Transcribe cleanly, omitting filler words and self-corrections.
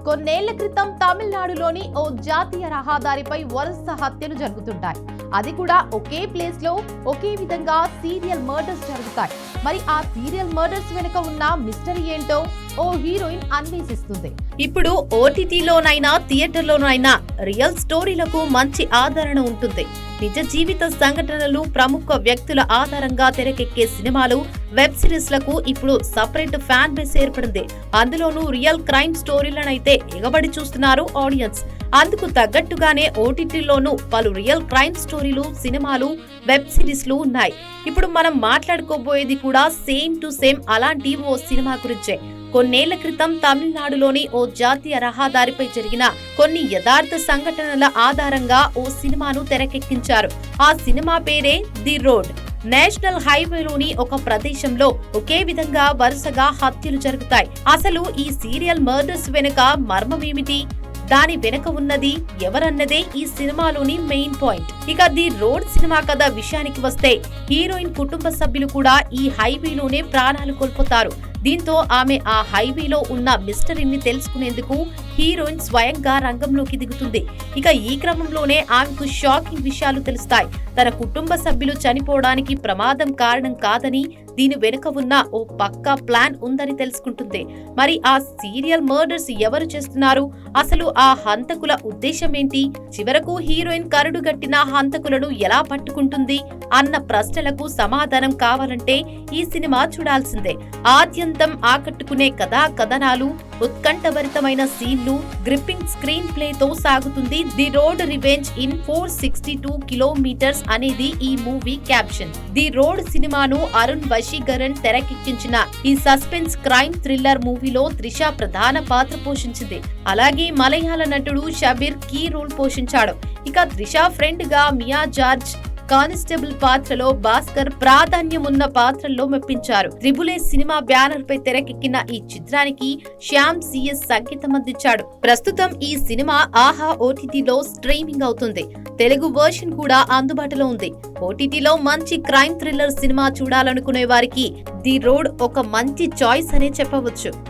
కొన్నేళ్ల క్రితం తమిళనాడులోని ఓ జాతీయ రహదారిపై వరుస హత్యలు జరుగుతుంటాయి. అది కూడా ఒకే ప్లేస్ లో ఒకే విధంగా సీరియల్ మర్డర్స్ జరుగుతాయి. మరి ఆ సీరియల్ మర్డర్స్ వెనుక ఉన్న మిస్టరీ ఏంటో ఓ హీరోయిన్ అన్వేషిస్తుంది. ఇప్పుడు ఓటీటీలోనైనా థియేటర్లోనైనా రియల్ స్టోరీలకు మంచి ఆదరణ ఉంటుంది. నిజ జీవిత సంఘటనలు, ప్రముఖ వ్యక్తుల ఆధారంగా తెరకెక్కే సినిమాలు, వెబ్ సిరీస్ లకు ఇప్పుడు సపరేట్ ఫ్యాన్ బేస్ ఏర్పడింది. అందులోనూ రియల్ క్రైమ్ స్టోరీలనైతే ఎగబడి చూస్తున్నారు ఆడియన్స్. అందుకు తగ్గట్టుగానే ఓటీటీలోనూ పలు రియల్ క్రైమ్ స్టోరీలు, సినిమాలు, వెబ్ సిరీస్లు ఉన్నాయి. ఇప్పుడు మనం మాట్లాడుకోబోయేది కూడా సేమ్ టు సేమ్ అలాంటి ఓ సినిమా గురించే. కొన్నేళ్ల క్రితం తమిళనాడులోని ఓ జాతీయ రహదారిపై జరిగిన కొన్ని యథార్థ సంఘటనల ఆధారంగా ఓ సినిమాను తెరకెక్కించారు. ఆ సినిమా పేరే ది రోడ్. నేషనల్ హైవేలోని ఒక ప్రదేశంలో ఒకే విధంగా వరుసగా హత్యలు జరుగుతాయి. అసలు ఈ సీరియల్ మర్డర్స్ వెనుక మర్మమేమిటి, దాని వెనుక ఉన్నది ఎవరన్నదే ఈ సినిమాలోని మెయిన్ పాయింట్. ఇక ది రోడ్ సినిమా కథ విషయానికి వస్తే, హీరోయిన్ కుటుంబ సభ్యులు కూడా ఈ హైవేలోనే ప్రాణాలు కోల్పోతారు. దీంతో ఆమె ఆ హైవేలో ఉన్న మిస్టరీని తెలుసుకునేందుకు హీరోయిన్ స్వయంగా రంగంలోకి దిగుతుంది. ఇక ఈ క్రమంలోనే ఆమెకు షాకింగ్ విషయాలు తెలుస్తాయి. తన కుటుంబ సభ్యులు చనిపోవడానికి ప్రమాదం కారణం కాదని, దీని వెనుక ఉన్న ఓ పక్కా ప్లాన్ ఉందని తెలుసుకుంటుంది. మరి ఆ సీరియల్ మర్డర్స్ ఎవరు చేస్తున్నారు, అసలు ఆ హంతకుల ఉద్దేశం ఏంటి, చివరకు హీరోయిన్ కరుడుగట్టిన హంతకులను ఎలా పట్టుకుంటుంది అన్న ప్రశ్నలకు సమాధానం కావాలంటే ఈ సినిమా చూడాల్సిందే. ఆద్యంతం ఆకట్టుకునే కథనాలు, ఉత్కంఠభరితమైన సీన్లు, గ్రిప్పింగ్ స్క్రీన్ ప్లే తో సాగుతుంది the road revenge in 462 kilometres అనేది ఈ మూవీ క్యాప్షన్. ది రోడ్ సినిమాను అరుణ్ వశీకరణ్ తెరకెక్కించిన ఈ సస్పెన్స్ క్రైమ్ థ్రిల్లర్ మూవీలో త్రిష ప్రధాన పాత్ర పోషించింది. అలాగే మలయాళ నటుడు షబీర్ కీ రోల్ పోషించాడు. ఇక త్రిష ఫ్రెండ్ గా మియా జార్జ్, కానిస్టేబుల్ పాత్రలో భాస్కర్ ప్రాధాన్యమున్న పాత్రల్లో మెప్పించారు. త్రిబులే సినిమా బ్యానర్ పై తెరకెక్కిన ఈ చిత్రానికి శ్యామ్ సిఎస్ సంగీతం అందించాడు. ప్రస్తుతం ఈ సినిమా ఆహా ఓటీటీలో స్ట్రీమింగ్ అవుతుంది. తెలుగు వర్షన్ కూడా అందుబాటులో ఉంది. ఓటీటీలో మంచి క్రైమ్ థ్రిల్లర్ సినిమా చూడాలనుకునే వారికి ది రోడ్ ఒక మంచి చాయిస్ అనే చెప్పవచ్చు.